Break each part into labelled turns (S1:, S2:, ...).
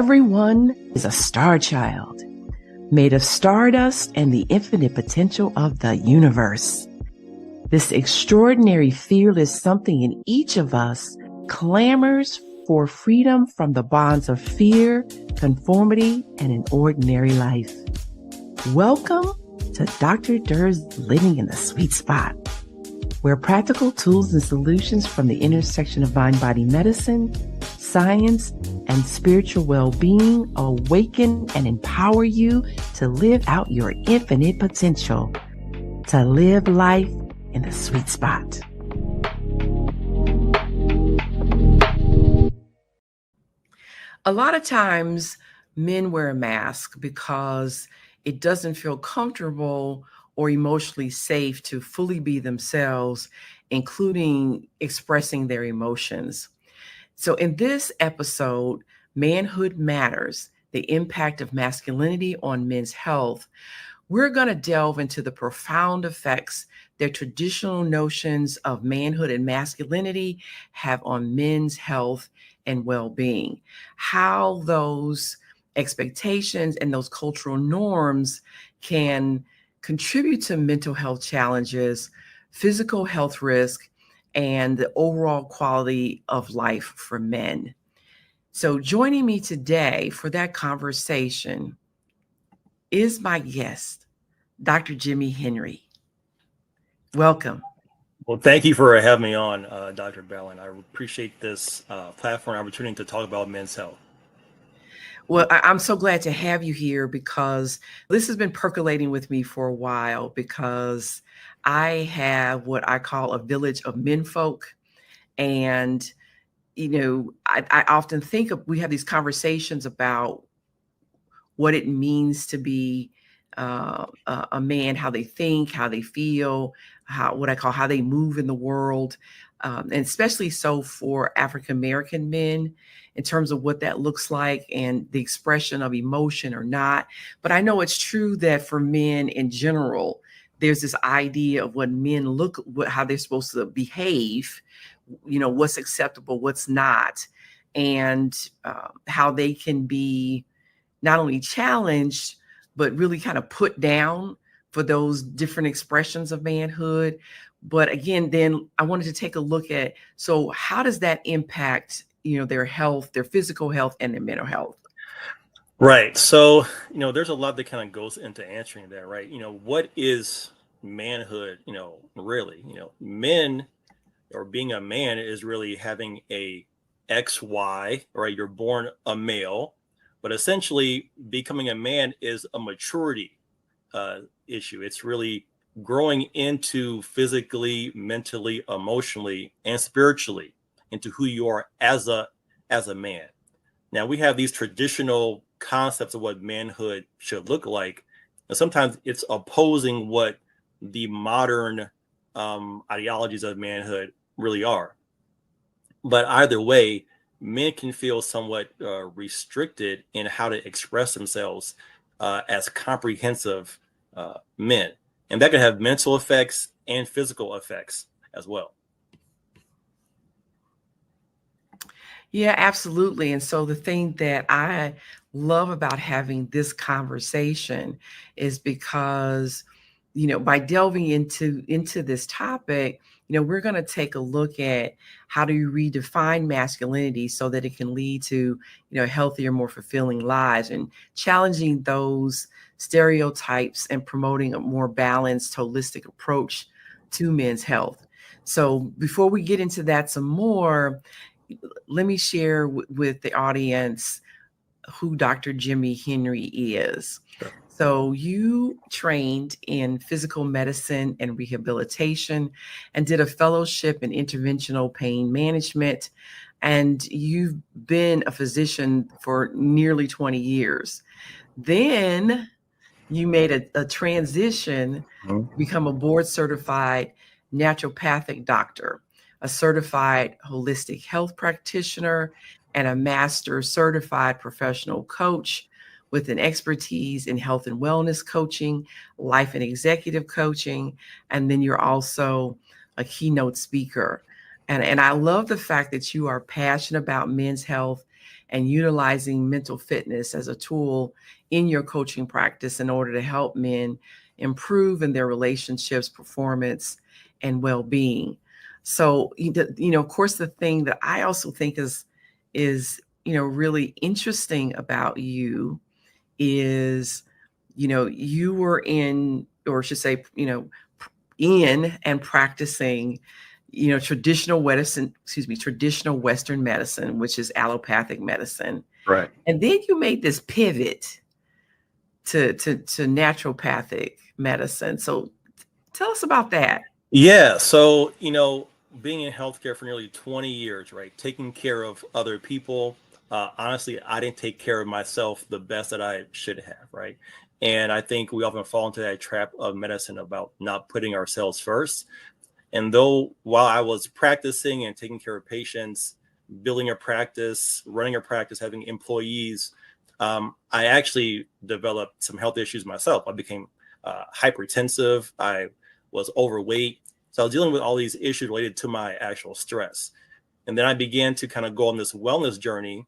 S1: Everyone is a star child, made of stardust and the infinite potential of the universe. This extraordinary fearless something in each of us clamors for freedom from the bonds of fear, conformity, and an ordinary life. Welcome to Dr. Durr's Living in the Sweet Spot, where practical tools and solutions from the intersection of mind-body medicine, science, and spiritual well-being awaken and empower you to live out your infinite potential, to live life in the sweet spot. A lot of times men wear a mask because it doesn't feel comfortable or emotionally safe to fully be themselves, including expressing their emotions. So in this episode, Manhood Matters, the impact of masculinity on men's health, we're going to delve into the profound effects that traditional notions of manhood and masculinity have on men's health and well-being, how those expectations and those cultural norms can contribute to mental health challenges, physical health risk, and the overall quality of life for men. So joining me today for that conversation is my guest, Dr. Jimmy Henry. Welcome.
S2: Well, thank you for having me on, Dr. Ballin. I appreciate this platform opportunity to talk about men's health.
S1: Well, I'm so glad to have you here because this has been percolating with me for a while, because I have what I call a village of menfolk. And, I often think we have these conversations about what it means to be a man, how they think, how they feel, what I call how they move in the world, and especially so for African-American men in terms of what that looks like and the expression of emotion or not. But I know it's true that for men in general, there's this idea of what men how they're supposed to behave, what's acceptable, what's not, and how they can be not only challenged, but really kind of put down for those different expressions of manhood. But again, then I wanted to take a look at, so how does that impact, their health, their physical health, and their mental health?
S2: Right. So, there's a lot that kind of goes into answering that, right? What is manhood, really? Men, or being a man, is really having a XY, right? You're born a male, but essentially becoming a man is a maturity issue. It's really growing into physically, mentally, emotionally, and spiritually into who you are as a man. Now, we have these traditional concepts of what manhood should look like, and sometimes it's opposing what the modern ideologies of manhood really are. But either way, men can feel somewhat restricted in how to express themselves as comprehensive men. And that can have mental effects and physical effects as well.
S1: Yeah, absolutely. And so the thing that I love about having this conversation is because, by delving into this topic, we're going to take a look at how do you redefine masculinity so that it can lead to, healthier, more fulfilling lives, and challenging those stereotypes and promoting a more balanced, holistic approach to men's health. So before we get into that some more, let me share with the audience who Dr. Jimmy Henry is.
S2: Sure.
S1: So you trained in physical medicine and rehabilitation and did a fellowship in interventional pain management. And you've been a physician for nearly 20 years. Then you made a transition to become a board certified naturopathic doctor, a certified holistic health practitioner, and a master certified professional coach with an expertise in health and wellness coaching, life and executive coaching. And then you're also a keynote speaker. And I love the fact that you are passionate about men's health and utilizing mental fitness as a tool in your coaching practice in order to help men improve in their relationships, performance, and well-being. So, of course, the thing that I also think is really interesting about you is, you were in, or I should say, in and practicing, traditional Western medicine, which is allopathic medicine.
S2: Right.
S1: And then you made this pivot to naturopathic medicine. So tell us about that.
S2: Yeah. So, being in healthcare for nearly 20 years, right? Taking care of other people. Honestly, I didn't take care of myself the best that I should have, right? And I think we often fall into that trap of medicine about not putting ourselves first. And though while I was practicing and taking care of patients, building a practice, running a practice, having employees, I actually developed some health issues myself. I became hypertensive. I was overweight. So I was dealing with all these issues related to my actual stress. And then I began to kind of go on this wellness journey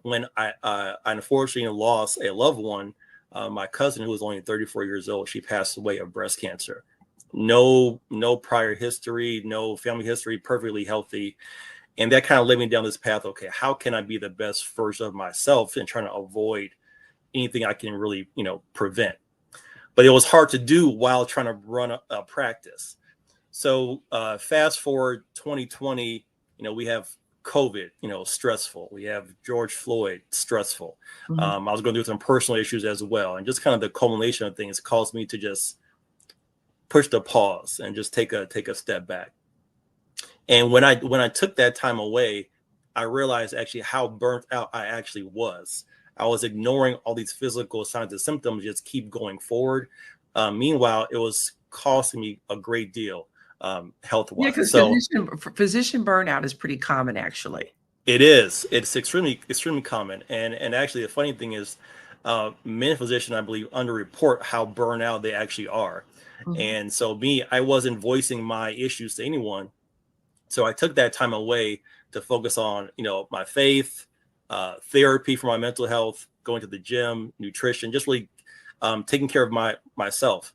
S2: when I unfortunately lost a loved one. My cousin, who was only 34 years old, she passed away of breast cancer. No prior history, no family history, perfectly healthy. And that kind of led me down this path. Okay, how can I be the best version of myself and trying to avoid anything I can really, prevent? But it was hard to do while trying to run a practice. So fast forward 2020, we have COVID, stressful. We have George Floyd, stressful.
S1: Mm-hmm.
S2: I was going through some personal issues as well. And just kind of the culmination of things caused me to just push the pause and just take a step back. And when I took that time away, I realized actually how burnt out I actually was. I was ignoring all these physical signs and symptoms, just keep going forward. Meanwhile, it was costing me a great deal
S1: Yeah,
S2: health-wise.
S1: because
S2: So
S1: physician burnout is pretty common, actually.
S2: it is. It's extremely common. And actually, the funny thing is, men physicians, I believe, underreport how burnout they actually are.
S1: Mm-hmm.
S2: And so I wasn't voicing my issues to anyone. So I took that time away to focus on, my faith, therapy for my mental health, going to the gym, nutrition, just really taking care of myself.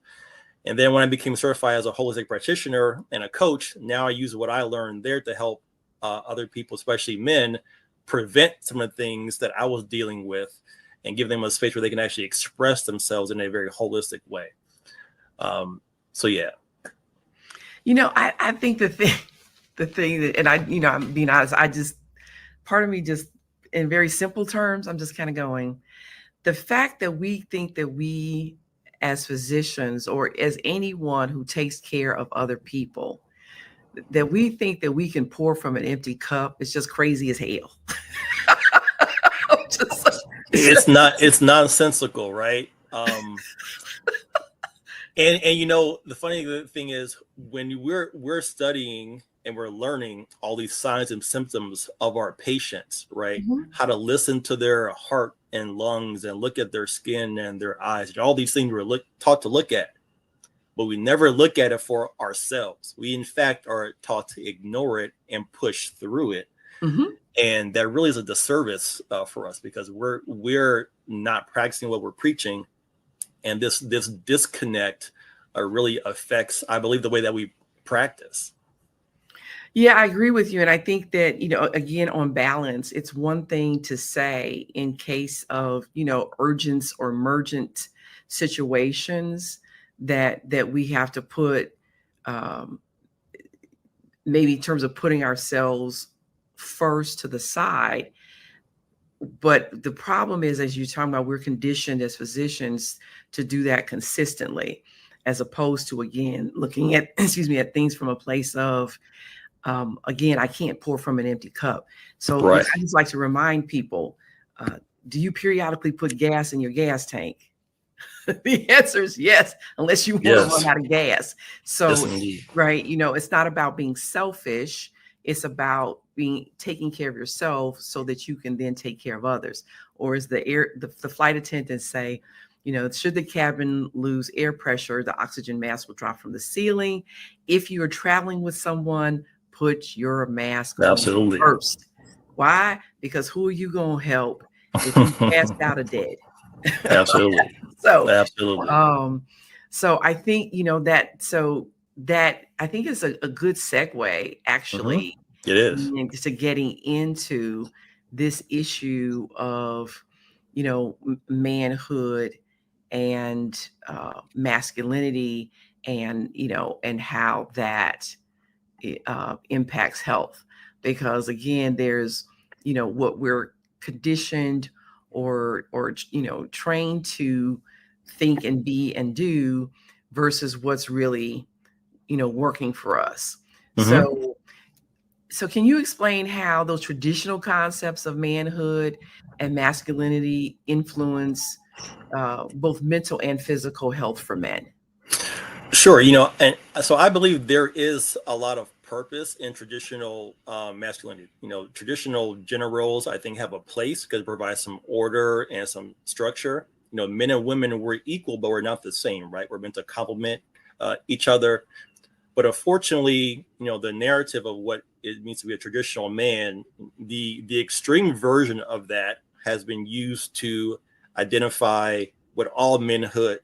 S2: And then when I became certified as a holistic practitioner and a coach, now I use what I learned there to help other people, especially men, prevent some of the things that I was dealing with and give them a space where they can actually express themselves in a very holistic way. So, yeah.
S1: I think the thing that, and I'm being honest, part of me just, in very simple terms, I'm just kind of going, the fact that we think that we as physicians, or as anyone who takes care of other people, that we think that we can pour from an empty cup is just crazy as hell.
S2: It's nonsensical, right? And the funny thing is, when we're studying and we're learning all these signs and symptoms of our patients, right?
S1: Mm-hmm.
S2: How to listen to their heart and lungs and look at their skin and their eyes, and all these things we're taught to look at, but we never look at it for ourselves. We, in fact, are taught to ignore it and push through it.
S1: Mm-hmm.
S2: And that really is a disservice for us, because we're not practicing what we're preaching. And this disconnect really affects, I believe, the way that we practice.
S1: Yeah, I agree with you. And I think that, again, on balance, it's one thing to say in case of, urgent or emergent situations that we have to put, maybe in terms of putting ourselves first to the side. But the problem is, as you're talking about, we're conditioned as physicians to do that consistently, as opposed to, again, looking at, at things from a place of, again, I can't pour from an empty cup. So
S2: Right.
S1: I just like to remind people, do you periodically put gas in your gas tank? The answer is yes, unless you want to run out of gas. So,
S2: Yes,
S1: right, it's not about being selfish. It's about taking care of yourself so that you can then take care of others. Or as the flight attendants say, should the cabin lose air pressure, the oxygen mask will drop from the ceiling. If you are traveling with someone, put your mask
S2: absolutely
S1: on first. Why? Because who are you going to help if you passed out or dead?
S2: Absolutely.
S1: So,
S2: Absolutely.
S1: so I think, that I think is a good segue
S2: Hmm.
S1: actually
S2: It is.
S1: to getting into this issue of, manhood and masculinity, and, and how that impacts health. Because again, there's, what we're conditioned or trained to think and be and do versus what's really, working for us.
S2: Hmm.
S1: So can you explain how those traditional concepts of manhood and masculinity influence both mental and physical health for men?
S2: Sure. And so I believe there is a lot of purpose in traditional masculinity. Traditional gender roles, I think, have a place because it provides some order and some structure. Men and women were equal, but we're not the same, right? We're meant to complement each other. But unfortunately, the narrative of what it means to be a traditional man, the extreme version of that has been used to identify what all manhood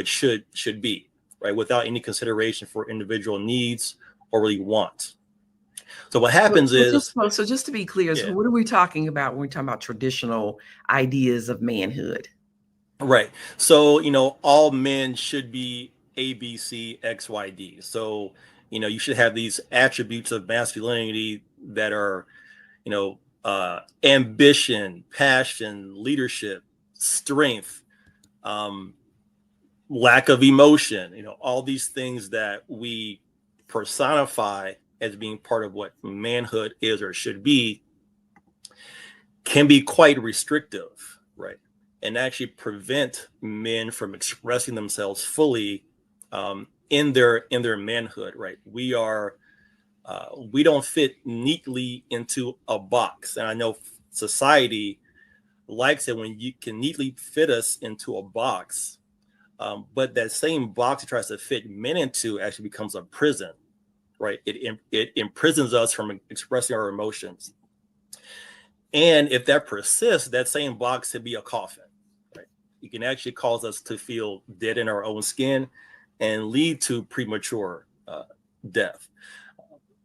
S2: should be, right, without any consideration for individual needs or really wants. So what
S1: So,
S2: happens
S1: so just
S2: is,
S1: so just to be clear, so
S2: yeah,
S1: what are we talking about when we're talking about traditional ideas of manhood?
S2: right. So, all men should be A, B, C, X, Y, D. So, you should have these attributes of masculinity that are, ambition, passion, leadership, strength, um, lack of emotion, all these things that we personify as being part of what manhood is or should be can be quite restrictive, right? And actually prevent men from expressing themselves fully in their manhood, right? We don't fit neatly into a box, and I know society likes it when you can neatly fit us into a box. But that same box it tries to fit men into actually becomes a prison, right? It imprisons us from expressing our emotions. And if that persists, that same box could be a coffin, right? It can actually cause us to feel dead in our own skin and lead to premature death.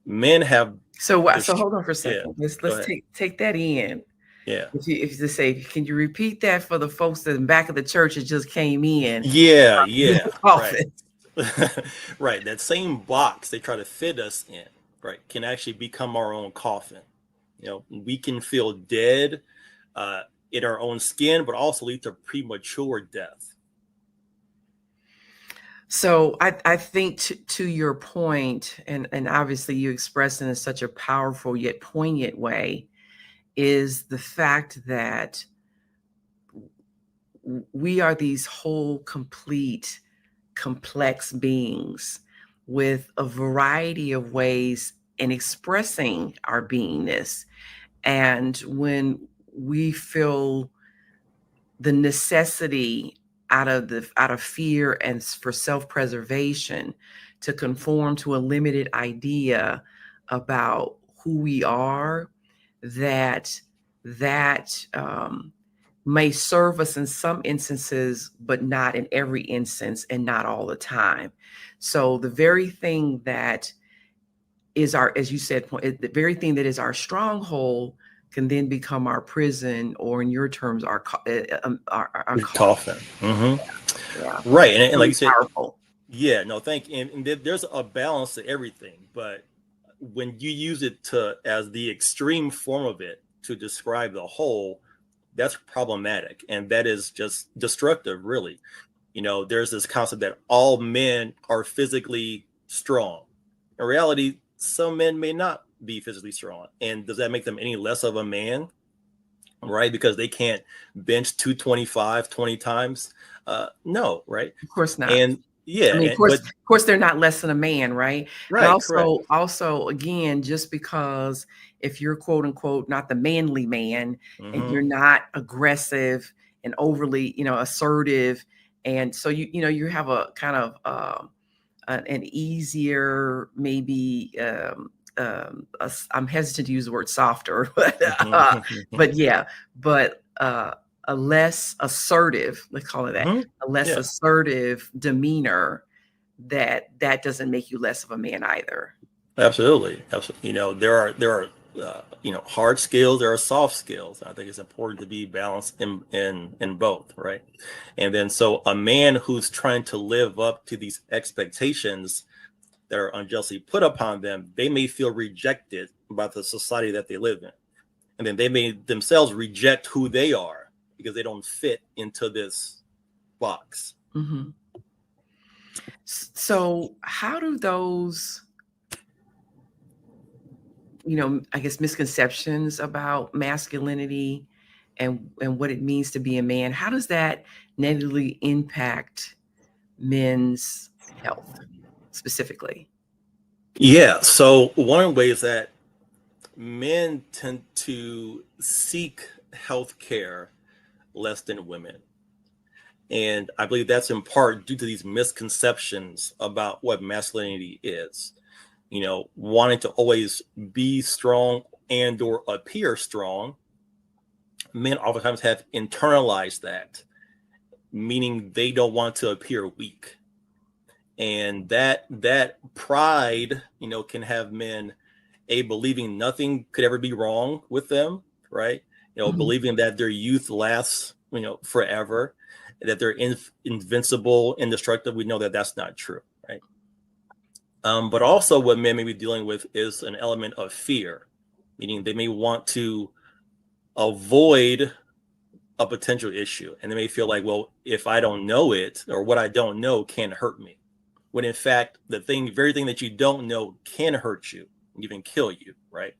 S2: Men have this.
S1: So hold on for a
S2: Yeah,
S1: second.
S2: go
S1: Let's
S2: ahead.
S1: take that in.
S2: Yeah.
S1: If you say, can you repeat that for the folks that in the back of the church that just came in?
S2: Yeah,
S1: The
S2: yeah, right.
S1: coffin.
S2: Right. That same box they try to fit us in, right, can actually become our own coffin. We can feel dead uh, in our own skin, but also lead to premature death.
S1: So I think to your point, and obviously you expressed it in such a powerful yet poignant way, is the fact that we are these whole, complete, complex beings with a variety of ways in expressing our beingness. And when we feel the necessity out of fear and for self-preservation to conform to a limited idea about who we are, that that may serve us in some instances, but not in every instance and not all the time. So the very thing that is our, as you said, the very thing that is our stronghold can then become our prison, or in your terms, our
S2: Coffin. Hmm.
S1: yeah,
S2: Right. And like
S1: really
S2: you said,
S1: powerful.
S2: yeah, no, thank you. And there's a balance to everything. But when you use it to as the extreme form of it to describe the whole, that's problematic. And that is just destructive, really. There's this concept that all men are physically strong. In reality, some men may not be physically strong. And does that make them any less of a man? Right? Because they can't bench 225 20 times? No, right?
S1: Of course not.
S2: And yeah,
S1: I mean,
S2: but
S1: of course, they're not less than a man, right? And
S2: right, correct.
S1: also, again, just because if you're quote unquote not the manly man, and you're
S2: Hmm.
S1: not aggressive and overly, assertive, and so you have a kind of an easier maybe I'm hesitant to use the word softer, but
S2: Mhm.
S1: but yeah, but a less assertive, let's call it that,
S2: Mhm.
S1: a less
S2: Yeah,
S1: assertive demeanor, that doesn't make you less of a man either.
S2: absolutely. Absolutely. There are hard skills, there are soft skills. I think it's important to be balanced in both, right? And then so a man who's trying to live up to these expectations that are unjustly put upon them, they may feel rejected by the society that they live in. And then they may themselves reject who they are because they don't fit into this box.
S1: Hmm. So how do those, I guess, misconceptions about masculinity and what it means to be a man, how does that negatively impact men's health specifically?
S2: Yeah. So one of the ways that men tend to seek health care less than women. And I believe that's in part due to these misconceptions about what masculinity is. Wanting to always be strong and or appear strong, men oftentimes have internalized that, meaning they don't want to appear weak. And that pride, can have men believing nothing could ever be wrong with them, right?
S1: Mhm,
S2: Believing that their youth lasts, forever, that they're invincible, indestructible. We know that that's not true, right? But also, what men may be dealing with is an element of fear, meaning they may want to avoid a potential issue, and they may feel like, well, if I don't know it or what I don't know can't hurt me. When in fact, very thing that you don't know can hurt you, even kill you, right?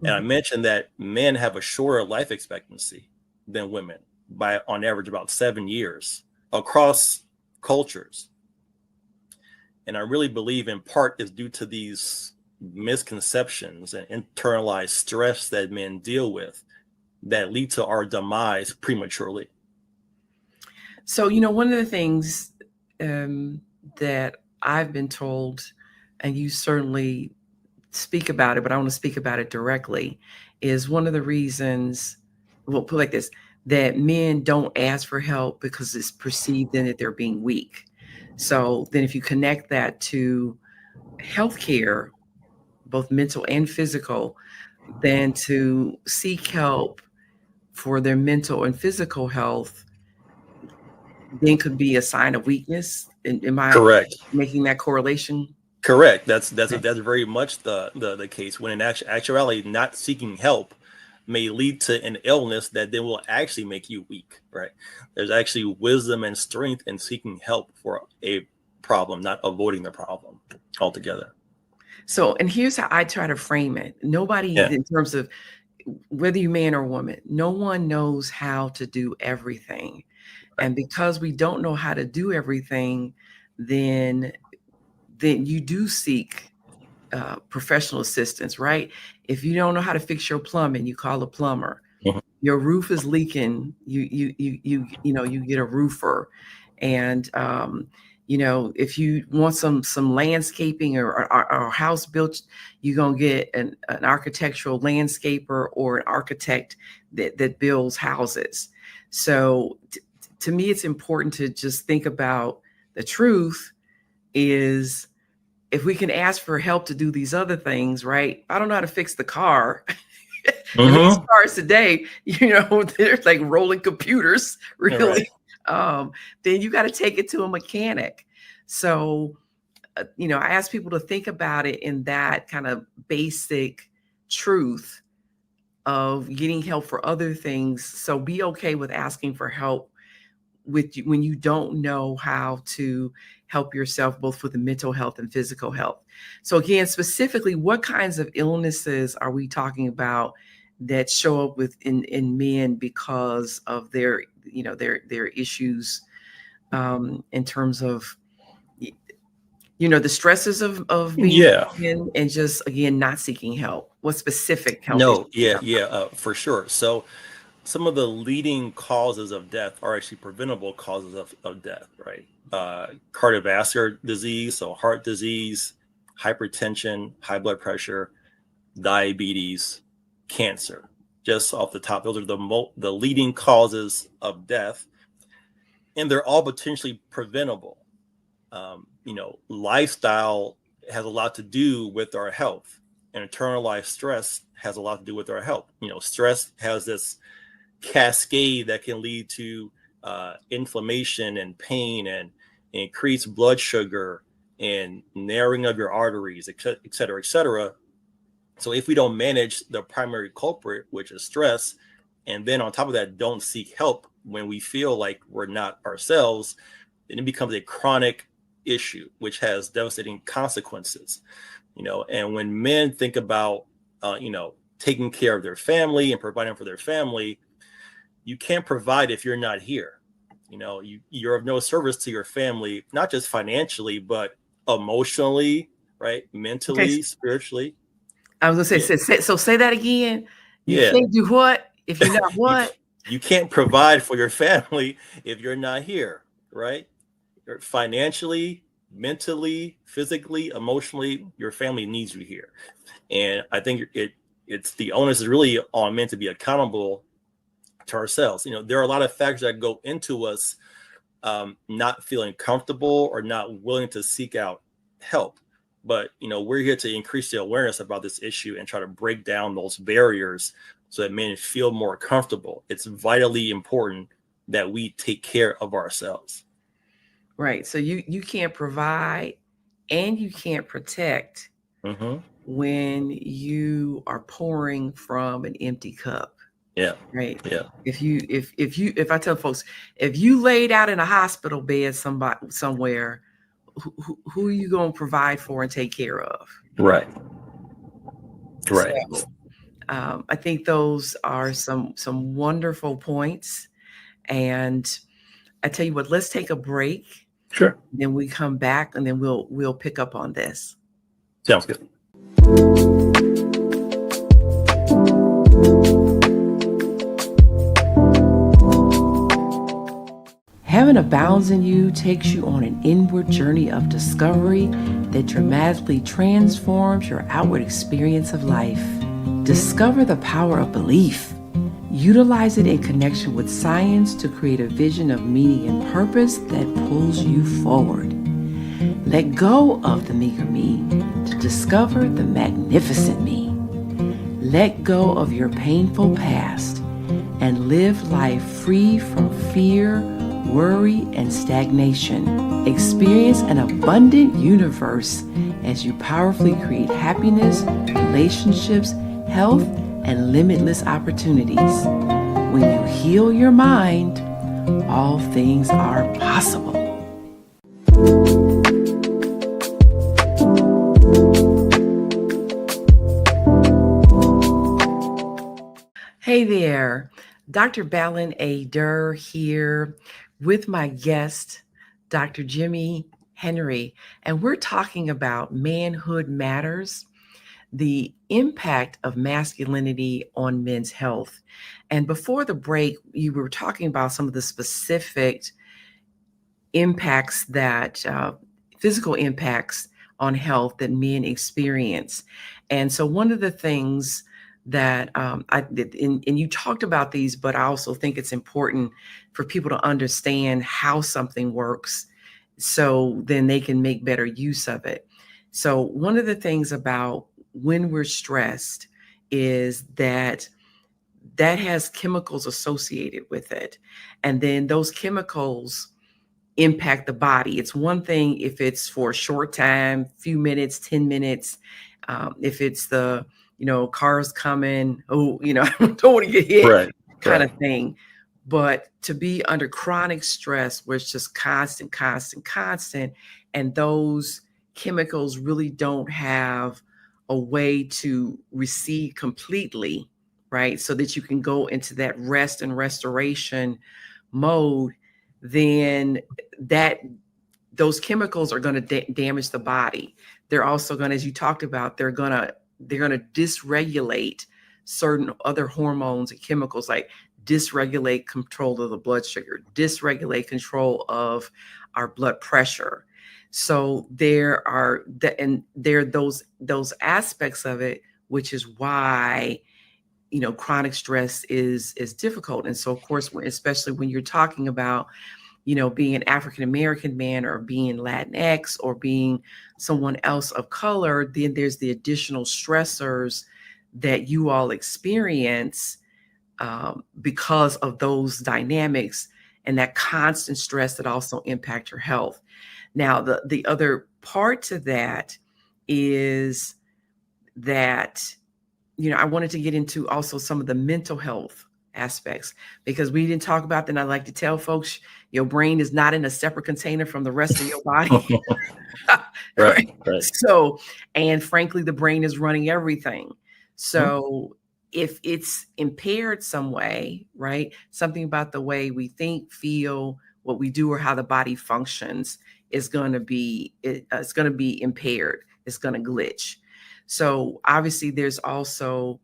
S2: And I
S1: mhm.
S2: mentioned that men have a shorter life expectancy than women by on average about 7 years across cultures. And I really believe in part is due to these misconceptions and internalized stress that men deal with that lead to our demise prematurely.
S1: So, one of the things um, that I've been told, and you certainly speak about it, but I want to speak about it directly, is one of the reasons, well, put it like this, that men don't ask for help because it's perceived then that they're being weak. So then if you connect that to healthcare, both mental and physical, then to seek help for their mental and physical health then could be a sign of weakness. Am I
S2: Correct.
S1: making that correlation?
S2: Correct. That's
S1: Okay.
S2: that's very much the case. When in actuality, not seeking help may lead to an illness that then will actually make you weak. Right? There's actually wisdom and strength in seeking help for a problem, not avoiding the problem altogether.
S1: So, and here's how I try to frame it. Nobody,
S2: Yeah.
S1: in terms of whether you man or woman, no one knows how to do everything.
S2: Right.
S1: And because we don't know how to do everything, then you do seek professional assistance, right? If you don't know how to fix your plumbing, you call a plumber.
S2: Mhm.
S1: Your roof is leaking, you get a roofer. And if you want some landscaping or a house built, you're gonna get an architectural landscaper or an architect that builds houses. So to me, it's important to just think about the truth is, if we can ask for help to do these other things, right? I don't know how to fix the car. And these
S2: Mhm.
S1: cars today, they're like rolling computers,
S2: Right.
S1: really. Um, then you got to take it to a mechanic. So, I ask people to think about it in that kind of basic truth of getting help for other things. So be okay with asking for help with you when you don't know how to help yourself both for the mental health and physical health. So again, specifically, what kinds of illnesses are we talking about that show up in men because of their issues, in terms of the stresses of being
S2: Yeah.
S1: in, and just again not seeking help? What specific health issues
S2: No.
S1: are we
S2: Yeah.
S1: talking
S2: Yeah. For sure. So some of the leading causes of death are actually preventable causes of death, right? Cardiovascular disease, so heart disease, hypertension, high blood pressure, diabetes, cancer. Just off the top, those are the leading causes of death, and they're all potentially preventable. Lifestyle has a lot to do with our health, and internalized stress has a lot to do with our health. Stress has this cascade that can lead to inflammation and pain and increased blood sugar and narrowing of your arteries, et cetera, et cetera. So if we don't manage the primary culprit, which is stress, and then on top of that, don't seek help when we feel like we're not ourselves, then it becomes a chronic issue, which has devastating consequences. And when men think about, taking care of their family and providing for their family, you can't provide if you're not here. You're of no service to your family, not just financially, but emotionally, right? Mentally,
S1: Okay.
S2: spiritually.
S1: I was gonna say that again. You
S2: Yeah.
S1: can't do what if you're not what?
S2: You can't provide for your family if you're not here, right? Financially, mentally, physically, emotionally, your family needs you here. And I think it's the onus is really on men to be accountable to ourselves. There are a lot of factors that go into us not feeling comfortable or not willing to seek out help. But we're here to increase the awareness about this issue and try to break down those barriers so that men feel more comfortable. It's vitally important that we take care of ourselves.
S1: Right. So you can't provide and you can't protect when you are pouring from an empty cup.
S2: Yeah.
S1: Right.
S2: Yeah.
S1: If I tell folks, if you laid out in a hospital bed somewhere, who are you going to provide for and take care of?
S2: Right. Right.
S1: So, I think those are some wonderful points. And I tell you what, let's take a break.
S2: Sure.
S1: Then we come back and then we'll pick up on this.
S2: Sounds good.
S1: Heaven Abounds in You takes you on an inward journey of discovery that dramatically transforms your outward experience of life. Discover the power of belief. Utilize it in connection with science to create a vision of meaning and purpose that pulls you forward. Let go of the meager me to discover the magnificent me. Let go of your painful past and live life free from fear, worry, and stagnation. Experience an abundant universe as you powerfully create happiness, relationships, health, and limitless opportunities. When you heal your mind, all things are possible. Hey there, Dr. Balin A. Durr here with my guest, Dr. Jimmy Henry, and we're talking about Manhood Matters, the impact of masculinity on men's health. And before the break, you were talking about some of the specific impacts that, physical impacts on health that men experience. And so one of the things that I did, and you talked about these, but I also think it's important for people to understand how something works so then they can make better use of it. So one of the things about when we're stressed is that has chemicals associated with it. And then those chemicals impact the body. It's one thing if it's for a short time, few minutes, 10 minutes, if it's the, cars coming, I don't want to get hit kind of thing. But to be under chronic stress where it's just constant, and those chemicals really don't have a way to recede completely, right? So that you can go into that rest and restoration mode, then those chemicals are going to damage the body. They're also going to, as you talked about, they're going to dysregulate certain other hormones and chemicals, like dysregulate control of the blood sugar, dysregulate control of our blood pressure. So there are those aspects of it which is why, chronic stress is difficult. And so, of course, especially when you're talking about, being an African American man or being Latinx or being someone else of color, then there's the additional stressors that you all experience because of those dynamics and that constant stress that also impact your health. Now, the other part to that is that, I wanted to get into also some of the mental health aspects, because we didn't talk about that. And I like to tell folks, your brain is not in a separate container from the rest of your body.
S2: Right.
S1: So, and frankly, the brain is running everything. So if it's impaired some way, right, something about the way we think, feel, what we do, or how the body functions is going to be, it's going to be impaired. It's going to glitch. So obviously there's also,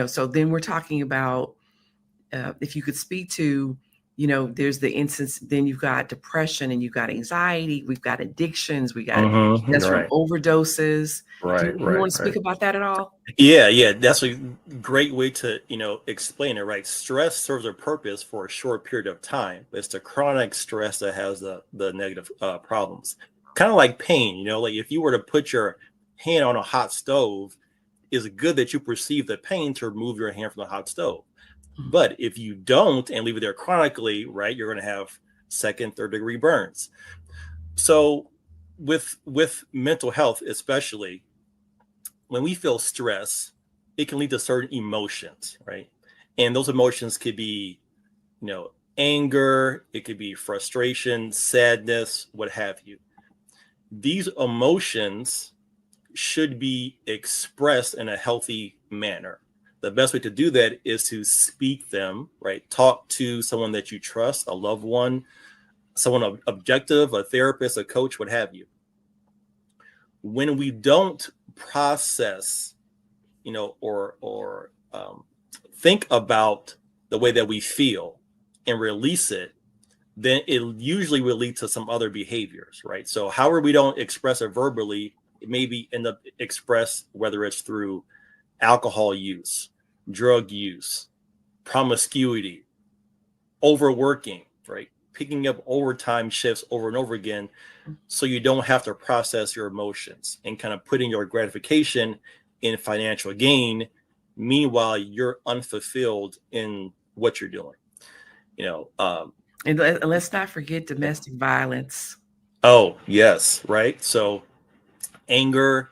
S1: so then we're talking about, if you could speak to, there's the instance, then you've got depression and you've got anxiety, we've got addictions, we got that's from overdoses.
S2: Right.
S1: Do you want to speak about that at all?
S2: Yeah. That's a great way to, explain it, right? Stress serves a purpose for a short period of time. It's the chronic stress that has the negative problems. Kind of like pain, like if you were to put your hand on a hot stove, it's good that you perceive the pain to remove your hand from the hot stove. But if you don't and leave it there chronically, right, you're going to have second, third degree burns. So with mental health, especially when we feel stress, it can lead to certain emotions, right? And those emotions could be, anger, it could be frustration, sadness, what have you. These emotions should be expressed in a healthy manner. The best way to do that is to speak them, right? Talk to someone that you trust, a loved one, someone objective, a therapist, a coach, what have you. When we don't process, or think about the way that we feel and release it, then it usually will lead to some other behaviors, right? So however we don't express it verbally, it maybe end up expressed, whether it's through alcohol use, drug use, promiscuity, overworking, right? Picking up overtime shifts over and over again, so you don't have to process your emotions and kind of putting your gratification in financial gain. Meanwhile, you're unfulfilled in what you're doing.
S1: And let's not forget domestic violence.
S2: Oh, yes, right. So anger,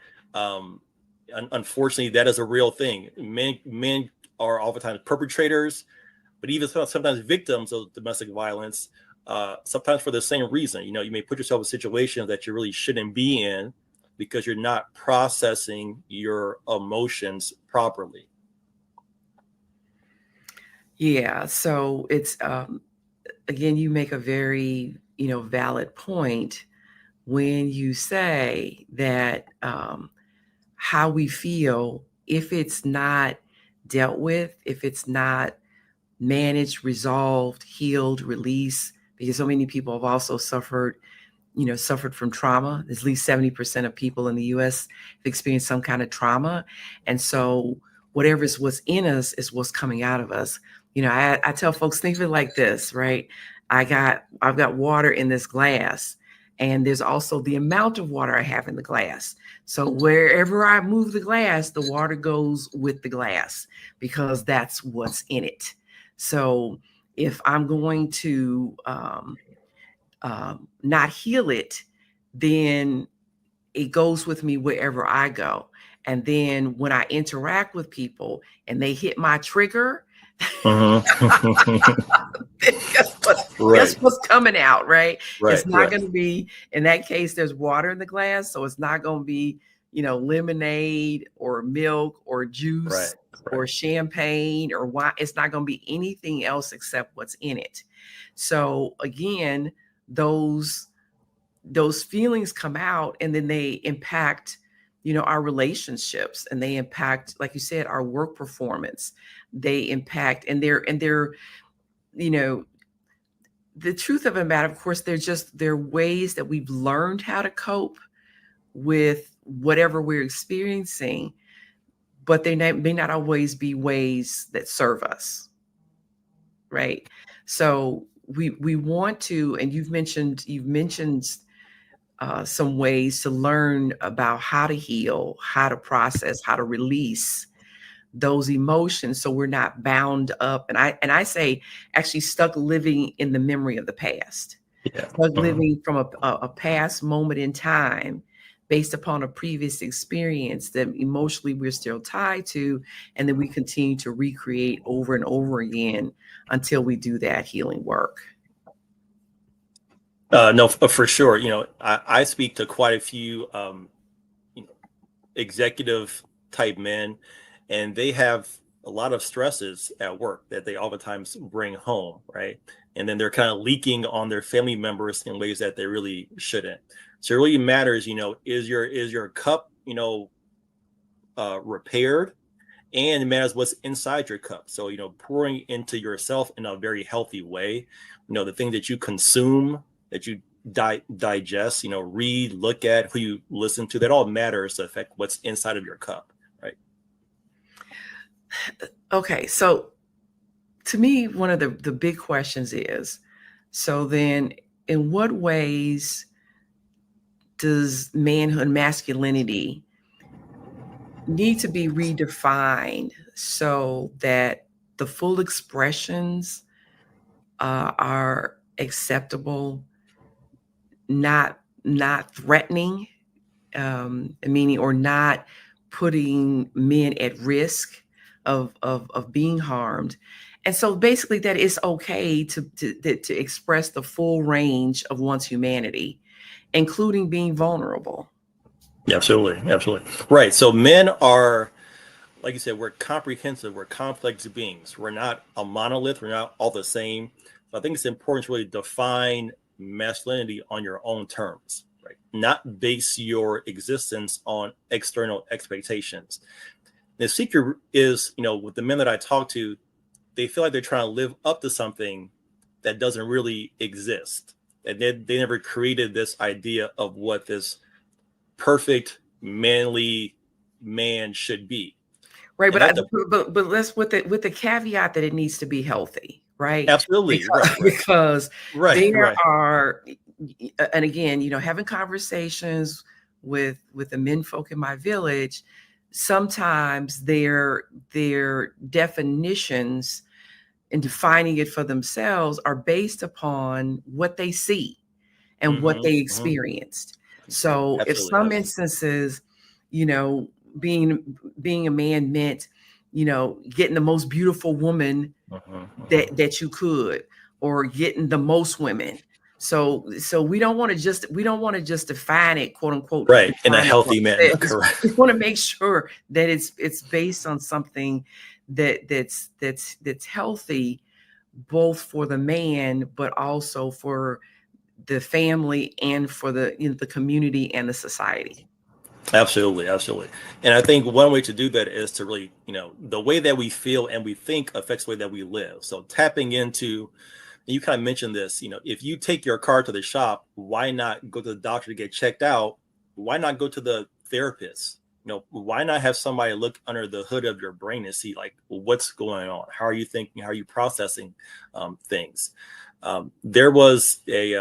S2: unfortunately, that is a real thing. Men are oftentimes perpetrators, but even sometimes victims of domestic violence, sometimes for the same reason. You may put yourself in situations that you really shouldn't be in because you're not processing your emotions properly.
S1: Yeah. So it's, again, you make a very, valid point when you say that how we feel, if it's not dealt with, if it's not managed, resolved, healed, released, because so many people have also suffered from trauma. At least 70% of people in the US have experienced some kind of trauma. And so whatever is what's in us is what's coming out of us. I tell folks, think of it like this, right? I've got water in this glass, and there's also the amount of water I have in the glass. So wherever I move the glass, the water goes with the glass because that's what's in it. So if I'm going to not heal it, then it goes with me wherever I go. And then when I interact with people and they hit my trigger, guess what's coming out, right? It's not going to be, in that case, there's water in the glass. So it's not going to be, lemonade or milk or juice or champagne or wine. It's not going to be anything else except what's in it. So again, those feelings come out, and then they impact, our relationships, and they impact, like you said, our work performance. They impact, and they're, the truth of the matter, of course, they're ways that we've learned how to cope with whatever we're experiencing. but they may not always be ways that serve us, right? So we want to, and you've mentioned some ways to learn about how to heal, how to process, how to release those emotions, so we're not bound up. And I say actually stuck living in the memory of the past,
S2: Yeah.
S1: stuck living from a past moment in time based upon a previous experience that emotionally we're still tied to, and then we continue to recreate over and over again until we do that healing work.
S2: No, for sure. I speak to quite a few you know, executive type men, and they have a lot of stresses at work that they oftentimes bring home, right? And then they're kind of leaking on their family members in ways that they really shouldn't. So it really matters, is your cup, repaired, and it matters what's inside your cup. So, pouring into yourself in a very healthy way, the thing that you consume, that you digest, read, look at, who you listen to, that all matters to affect what's inside of your cup, right?
S1: Okay, so to me, one of the big questions is, so then in what ways does manhood, masculinity need to be redefined so that the full expressions are acceptable, not threatening, meaning, or not putting men at risk of being harmed. And so basically that it's okay to express the full range of one's humanity, including being vulnerable.
S2: Yeah, absolutely. Absolutely. Right. So men are, like you said, we're comprehensive, we're complex beings. We're not a monolith, we're not all the same. So I think it's important to really define masculinity on your own terms, right? Not base your existence on external expectations. The secret is, with the men that I talk to, they feel like they're trying to live up to something that doesn't really exist. And they never created this idea of what this perfect manly man should be.
S1: Right,
S2: And
S1: but
S2: that's a
S1: but let's, with the caveat that it needs to be healthy, right?
S2: absolutely
S1: Because,
S2: right, right,
S1: because
S2: right,
S1: there
S2: right.
S1: are, and again, having conversations with the men folk in my village, sometimes their definitions and defining it for themselves are based upon what they see and what
S2: Hmm.
S1: they
S2: Hmm.
S1: experienced. So if
S2: Absolutely,
S1: some
S2: absolutely.
S1: instances, you know, being a man meant, getting the most beautiful woman
S2: Hmm. Hmm.
S1: that you could, or getting the most women. So we don't want to just define it, quote unquote,
S2: Right, in a
S1: define it for
S2: healthy man,
S1: ourselves. We
S2: correct.
S1: want to make sure that it's based on something that's healthy, both for the man, but also for the family and for the community and the society.
S2: Absolutely, absolutely. And I think one way to do that is to really, the way that we feel and we think affects the way that we live. So tapping into, you kind of mentioned this, if you take your car to the shop, why not go to the doctor to get checked out? Why not go to the therapist? Why not have somebody look under the hood of your brain and see, like, well, what's going on? How are you thinking? How are you processing things? There was a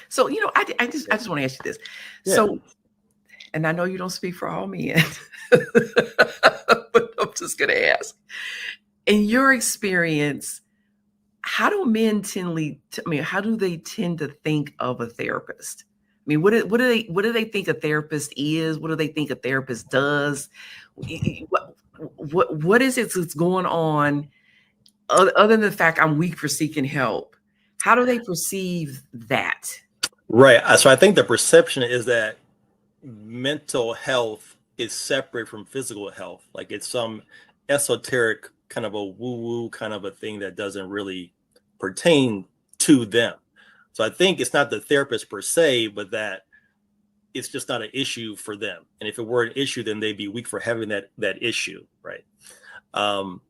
S1: So, I just want to ask you this.
S2: yeah.
S1: So, and I know you don't speak for all men, but I'm just going to ask. In your experience, how do men how do they tend to think of a therapist? I mean, what do they think a therapist is? What do they think a therapist does? What is it that's going on, other than the fact I'm weak for seeking help? How do they perceive that?
S2: Right. So I think the perception is that mental health is separate from physical health. Like it's some esoteric kind of a woo-woo kind of a thing that doesn't really pertain to them. So I think it's not the therapist per se, but that it's just not an issue for them. And if it were an issue, then they'd be weak for having that issue, right? Um,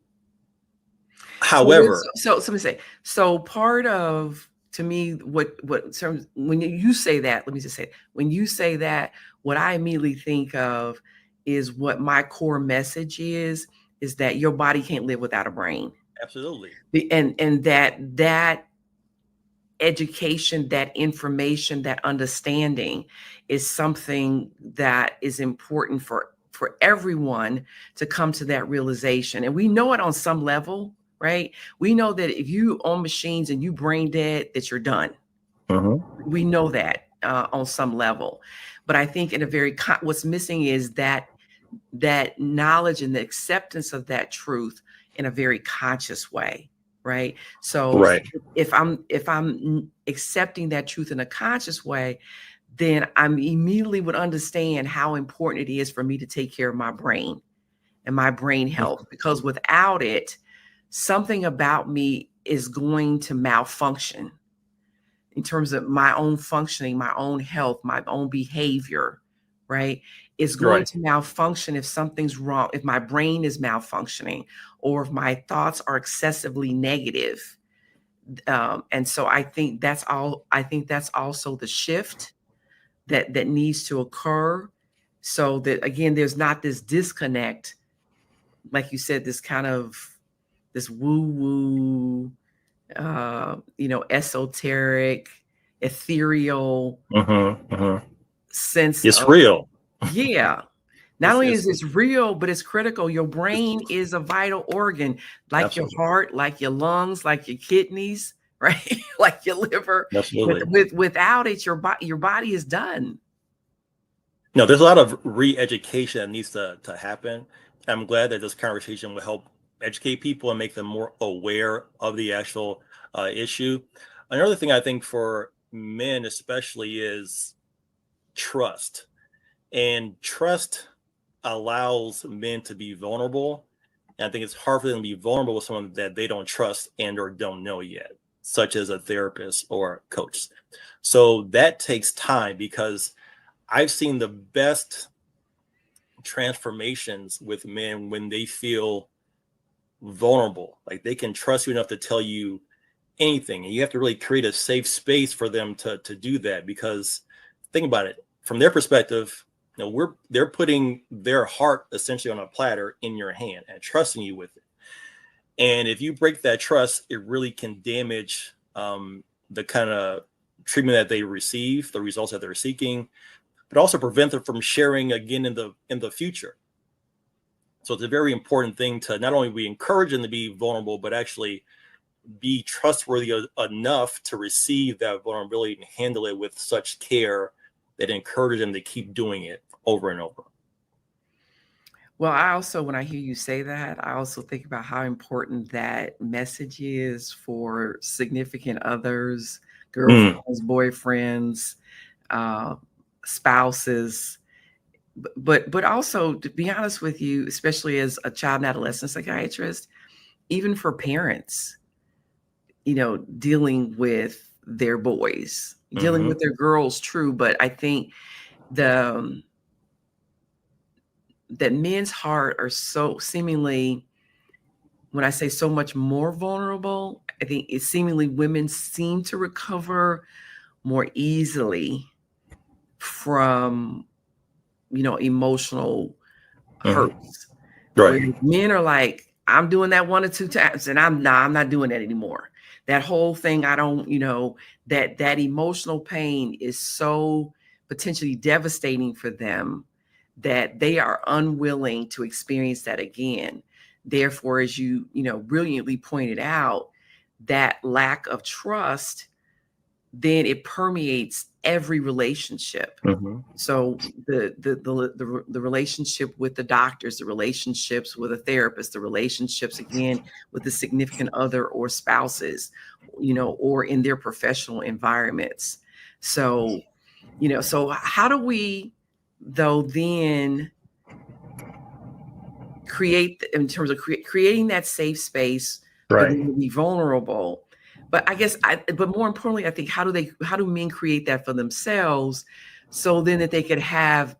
S2: however,
S1: So let me say, so part of, to me, what terms, when you say that, let me just say, when you say that, what I immediately think of is what my core message is that your body can't live without a brain.
S2: Absolutely.
S1: And that education, that information, that understanding is something that is important for everyone to come to that realization. And we know it on some level, right? We know that if you own machines and you brain dead, that you're done. We know that on some level. But I think in a very what's missing is that knowledge and the acceptance of that truth in a very conscious way, right? So
S2: Right.
S1: if I'm accepting that truth in a conscious way, then I'm immediately would understand how important it is for me to take care of my brain and my brain health, because without it, something about me is going to malfunction in terms of my own functioning, my own health, my own behavior, right? It's going to malfunction if something's wrong, if my brain is malfunctioning, or if my thoughts are excessively negative. And so I think that's also the shift that needs to occur, so that again, there's not this disconnect, like you said, this kind of this woo-woo, esoteric, ethereal sense
S2: It's
S1: of,
S2: real.
S1: yeah. Not only is this real, but it's critical. Your brain is a vital organ, like
S2: Absolutely.
S1: your heart, like your lungs, like your kidneys, right? Like your liver.
S2: Absolutely.
S1: Without it, your body is done.
S2: No, there's a lot of re-education that needs to happen. I'm glad that this conversation will help educate people and make them more aware of the actual issue. Another thing I think for men especially is trust. And trust allows men to be vulnerable. And I think it's hard for them to be vulnerable with someone that they don't trust and or don't know yet, such as a therapist or a coach. So that takes time, because I've seen the best transformations with men when they feel vulnerable, like they can trust you enough to tell you anything. And you have to really create a safe space for them to do that, because think about it from their perspective. They're putting their heart essentially on a platter in your hand and trusting you with it. And if you break that trust, it really can damage the kind of treatment that they receive, the results that they're seeking, but also prevent them from sharing again in the future. So it's a very important thing to not only we encourage them to be vulnerable, but actually be trustworthy enough to receive that vulnerability and handle it with such care that encourages them to keep doing it over and over.
S1: Well, I also, when I hear you say that, I also think about how important that message is for significant others, girlfriends, boyfriends, spouses. But also, to be honest with you, especially as a child and adolescent psychiatrist, even for parents, dealing with their boys, dealing with their girls, true. But I think that men's heart are so seemingly, when I say so much more vulnerable, I think it's seemingly women seem to recover more easily from, emotional hurts. Where men are like, I'm doing that 1 or 2 times and I'm not doing that anymore. That whole thing, I don't, that emotional pain is so potentially devastating for them that they are unwilling to experience that again. Therefore, as you, brilliantly pointed out, that lack of trust, then it permeates every relationship. So the relationship with the doctors, the relationships with a therapist, the relationships again with the significant other or spouses, or in their professional environments. So, so how do we though then create, in terms of creating that safe space for them to be vulnerable? But I guess, but more importantly, I think, how do men create that for themselves, so then that they could have,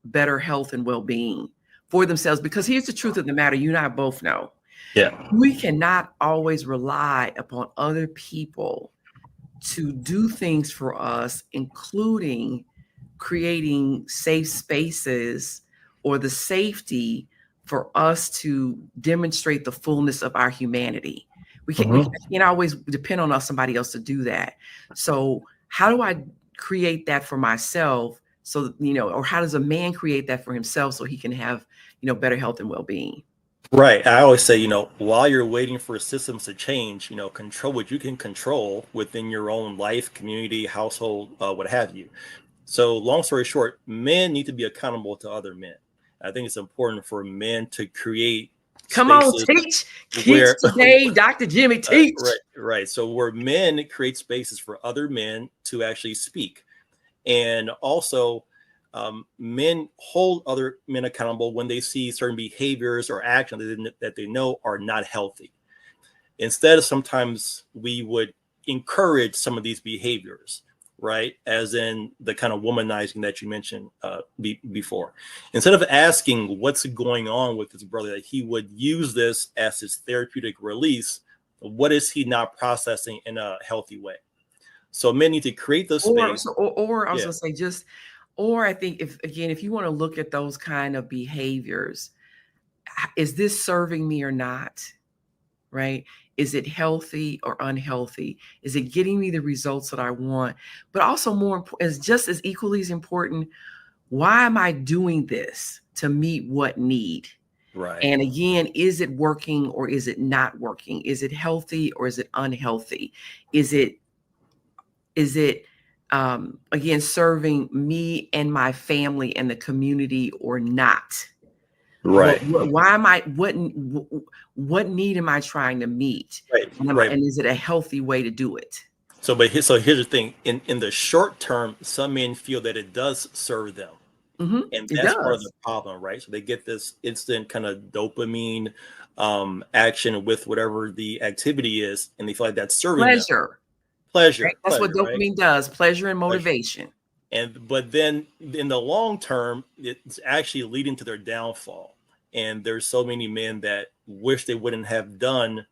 S1: better health and well-being for themselves? Because here's the truth of the matter, you and I both know.
S2: Yeah.
S1: We cannot always rely upon other people to do things for us, including creating safe spaces or the safety for us to demonstrate the fullness of our humanity. We can't always depend on somebody else to do that. So how do I create that for myself? So, or how does a man create that for himself so he can have, better health and well-being?
S2: Right. I always say, while you're waiting for systems to change, control what you can control within your own life, community, household, what have you. So, long story short, men need to be accountable to other men. I think it's important for men to create
S1: Come on,
S2: spaces
S1: teach
S2: where,
S1: today, Dr. Jimmy, teach.
S2: right. So, where men create spaces for other men to actually speak. And also, men hold other men accountable when they see certain behaviors or actions that they know are not healthy. Instead of sometimes we would encourage some of these behaviors, right? As in the kind of womanizing that you mentioned before. Instead of asking what's going on with his brother, that he would use this as his therapeutic release. What is he not processing in a healthy way? So men need to create the space.
S1: Or I was going to say or I think if you want to look at those kind of behaviors, is this serving me or not? Right? Is it healthy or unhealthy? Is it getting me the results that I want? But also is just as equally as important, why am I doing this to meet what need?
S2: Right.
S1: And again, is it working or is it not working? Is it healthy or is it unhealthy? Is it again serving me and my family and the community or not?
S2: Right.
S1: Why am I? What need am I trying to meet?
S2: Right.
S1: And is it a healthy way to do it?
S2: So here's the thing. In the short term, some men feel that it does serve them. And that's part of the problem, right? So they get this instant kind of dopamine action with whatever the activity is, and they feel like that's serving them. Pleasure.
S1: Right? That's what dopamine does, pleasure and motivation.
S2: But then in the long term, it's actually leading to their downfall. And there's so many men that wish they wouldn't have done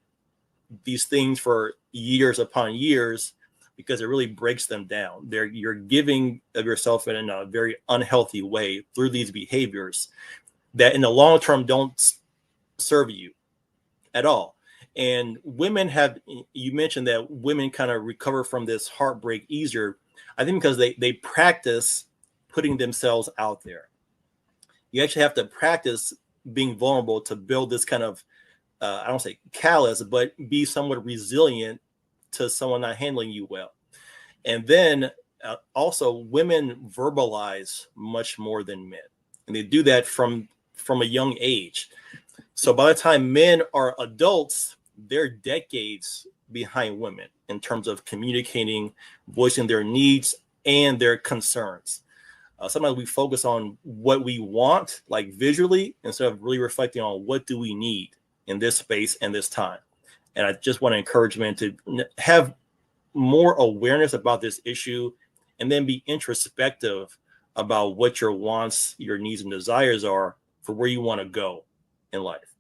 S2: these things for years upon years, because it really breaks them down. You're giving of yourself in a very unhealthy way through these behaviors that in the long term don't serve you at all. And you mentioned that women kind of recover from this heartbreak easier. I think because they practice putting themselves out there. You actually have to practice being vulnerable to build this kind of, I don't say callous, but be somewhat resilient to someone not handling you well. And then also women verbalize much more than men. And they do that from a young age. So by the time men are adults, they're decades behind women in terms of communicating, voicing their needs and their concerns. Sometimes we focus on what we want, like visually, instead of really reflecting on what do we need in this space and this time. And I just want to encourage men to have more awareness about this issue and then be introspective about what your wants, your needs and desires are for where you want to go in life.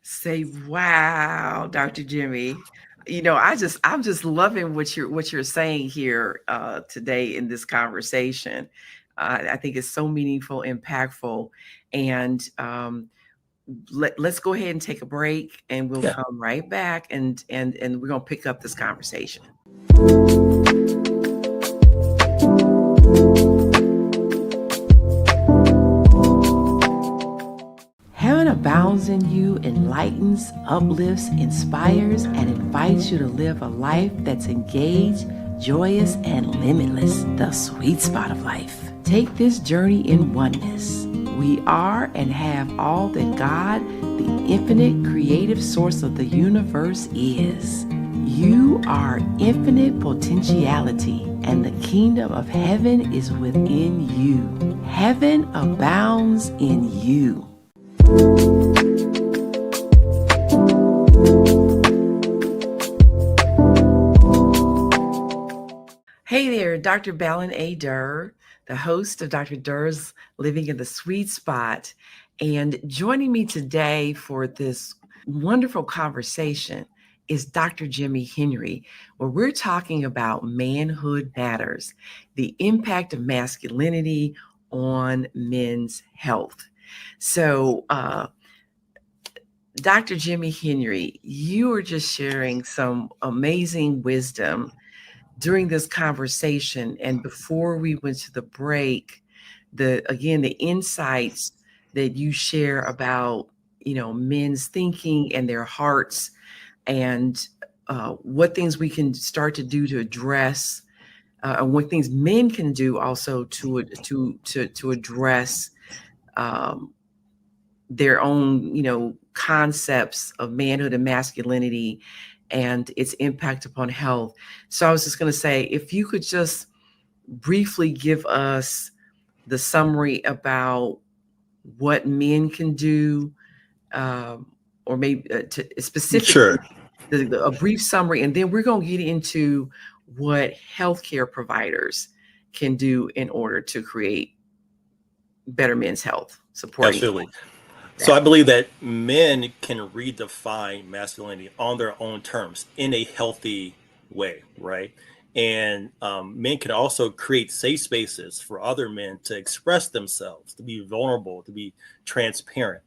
S1: Say, wow, Dr. Jimmy. I'm just loving what you're saying here today in this conversation. I think it's so meaningful, impactful, and let's go ahead and take a break, and we'll come right back, and we're gonna pick up this conversation. Heaven abounds in you, enlightens, uplifts, inspires, and invites you to live a life that's engaged, joyous, and limitless, the sweet spot of life. Take this journey in oneness. We are and have all that God, the infinite creative source of the universe, is. You are infinite potentiality, and the kingdom of heaven is within you. Heaven abounds in you. Hey there, Dr. Balin A. Durr, the host of Dr. Durr's Living in the Sweet Spot. And joining me today for this wonderful conversation is Dr. Jimmy Henry, where we're talking about Manhood Matters, the impact of masculinity on men's health. So, Dr. Jimmy Henry, you were just sharing some amazing wisdom during this conversation. And before we went to the break, the insights that you share about, men's thinking and their hearts, and what things we can start to do to address, and what things men can do also to address um, their own, concepts of manhood and masculinity and its impact upon health. So I was just going to say, if you could just briefly give us the summary about what men can do, or maybe specifically
S2: Sure.
S1: a brief summary, and then we're going to get into what healthcare providers can do in order to create better men's health, supporting
S2: Absolutely. So
S1: that.
S2: I believe that men can redefine masculinity on their own terms in a healthy way, right? And men can also create safe spaces for other men to express themselves, to be vulnerable, to be transparent.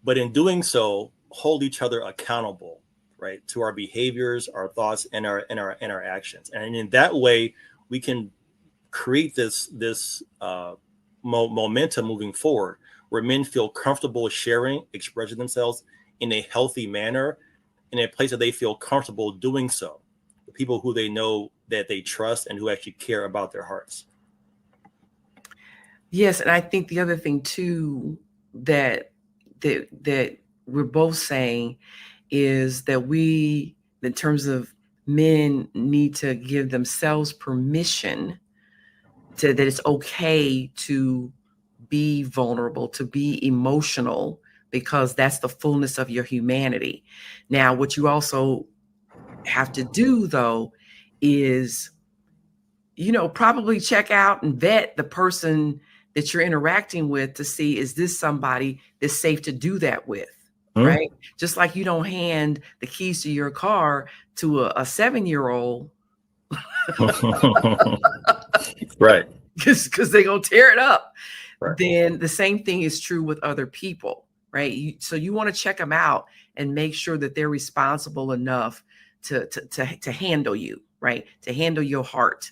S2: But in doing so, hold each other accountable, right, to our behaviors, our thoughts, and our actions. And in that way, we can create this momentum moving forward, where men feel comfortable sharing, expressing themselves in a healthy manner, in a place that they feel comfortable doing so, the people who they know that they trust and who actually care about their hearts.
S1: Yes, and I think the other thing too that that we're both saying is that we, in terms of men, need to give themselves permission to that it's okay to be vulnerable, to be emotional, because that's the fullness of your humanity. Now, what you also have to do though is, probably check out and vet the person that you're interacting with to see, is this somebody that's safe to do that with?
S2: Hmm?
S1: Right? Just like you don't hand the keys to your car to a 7-year-old
S2: Right.
S1: because they're going to tear it up.
S2: Right.
S1: Then the same thing is true with other people, right? So you want to check them out and make sure that they're responsible enough to handle you, right? To handle your heart.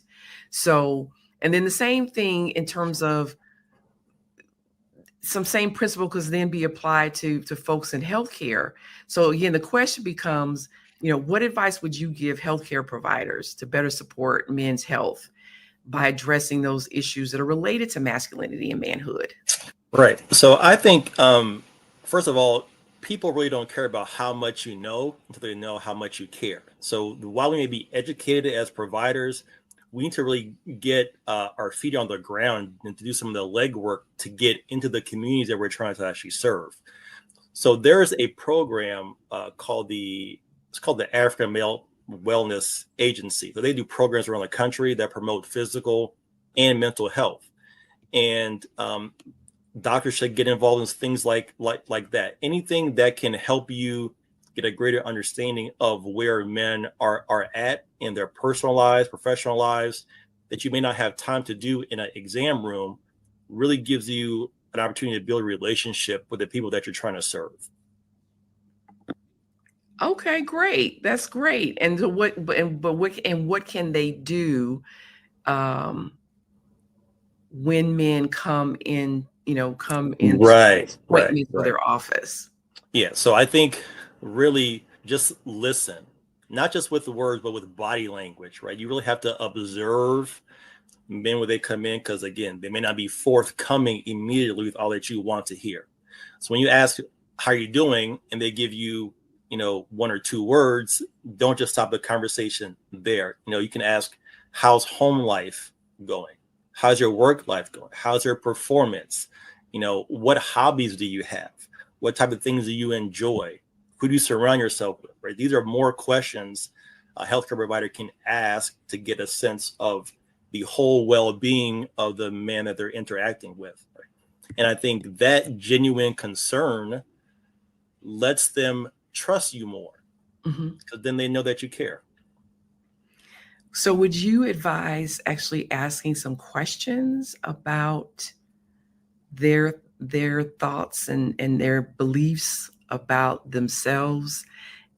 S1: So, and then the same thing in terms of some same principle could then be applied to folks in healthcare. So again, the question becomes, what advice would you give healthcare providers to better support men's health by addressing those issues that are related to masculinity and manhood?
S2: Right. So I think, first of all, people really don't care about how much you know until they know how much you care. So while we may be educated as providers, we need to really get our feet on the ground and to do some of the legwork to get into the communities that we're trying to actually serve. So there's a program it's called the African Male Wellness Agency. So they do programs around the country that promote physical and mental health. And doctors should get involved in things like that. Anything that can help you get a greater understanding of where men are at in their personal lives, professional lives, that you may not have time to do in an exam room, really gives you an opportunity to build a relationship with the people that you're trying to serve.
S1: Okay, great. That's great. And so what can they do um, when men come into
S2: Right, right,
S1: appointments for
S2: right.
S1: their office?
S2: Yeah. So I think really just listen, not just with the words, but with body language, right? You really have to observe men when they come in, because again, they may not be forthcoming immediately with all that you want to hear. So when you ask, how are you doing? And they give you, one or two words, don't just stop the conversation there. You can ask, how's home life going? How's your work life going? How's your performance? What hobbies do you have? What type of things do you enjoy? Who do you surround yourself with? Right? These are more questions a healthcare provider can ask to get a sense of the whole well-being of the man that they're interacting with. Right? And I think that genuine concern lets them trust you more,
S1: Mhm.
S2: because then they know that you care.
S1: So would you advise actually asking some questions about their thoughts and their beliefs about themselves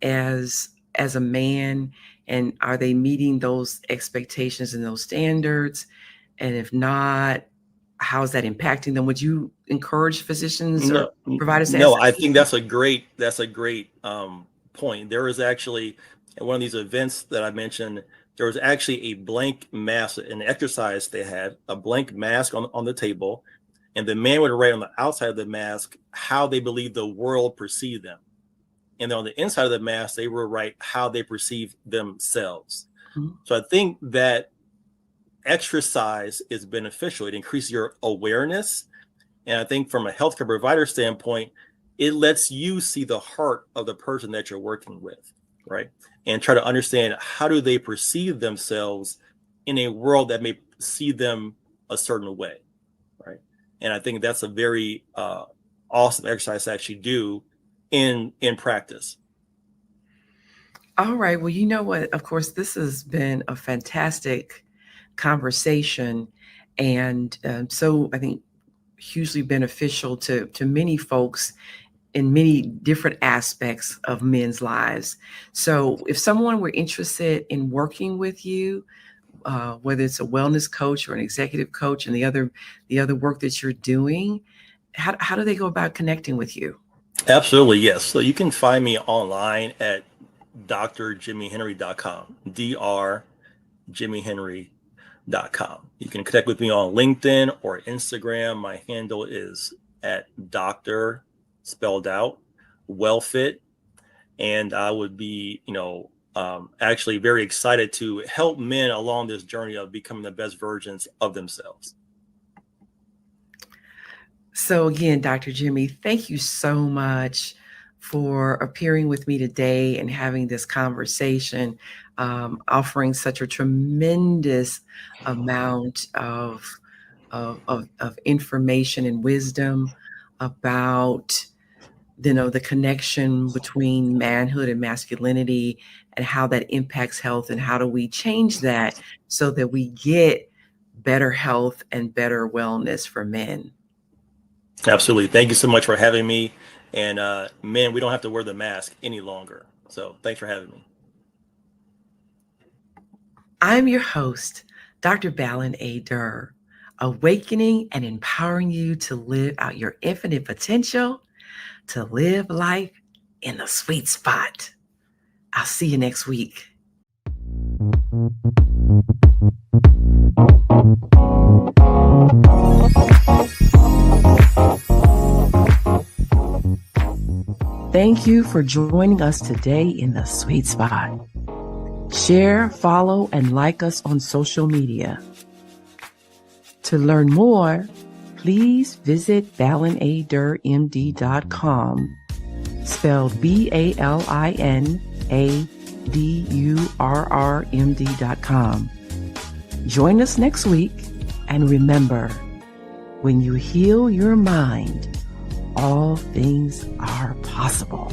S1: as a man, and are they meeting those expectations and those standards? And if not, how is that impacting them? Would you encourage physicians or providers to ask
S2: No,
S1: that
S2: I think
S1: question?
S2: that's a great point. There was actually at one of these events that I mentioned, there was actually a blank mask, an exercise they had, a blank mask on the table, and the man would write on the outside of the mask how they believe the world perceived them. And then on the inside of the mask, they would write how they perceive themselves.
S1: Mhm.
S2: So I think that exercise is beneficial. It increases your awareness. And I think from a healthcare provider standpoint, it lets you see the heart of the person that you're working with, right? And try to understand how do they perceive themselves in a world that may see them a certain way, right? And I think that's a very awesome exercise to actually do in practice.
S1: All right. Well, you know what? Of course, this has been a fantastic conversation, and so I think hugely beneficial to many folks in many different aspects of men's lives. So, if someone were interested in working with you, whether it's a wellness coach or an executive coach, and the other work that you're doing, how do they go about connecting with you?
S2: Absolutely, yes. So you can find me online at drjimmyhenry.com, drjimmyhenry.com. You can connect with me on LinkedIn or Instagram. My handle is at Dr. spelled out Wellfit. And I would be, actually very excited to help men along this journey of becoming the best versions of themselves.
S1: So again, Dr. Jimmy, thank you so much for appearing with me today and having this conversation, offering such a tremendous amount of information and wisdom about the connection between manhood and masculinity, and how that impacts health, and how do we change that so that we get better health and better wellness for men.
S2: Absolutely. Thank you so much for having me. And men, we don't have to wear the mask any longer. So thanks for having me.
S1: I'm your host, Dr. Balin A. Durr, awakening and empowering you to live out your infinite potential, to live life in the sweet spot. I'll see you next week. Thank you for joining us today in the sweet spot. Share, follow, and like us on social media. To learn more, please visit balinadurmd.com, spelled BALINADURRMD.com. Join us next week, and remember, when you heal your mind, all things are possible.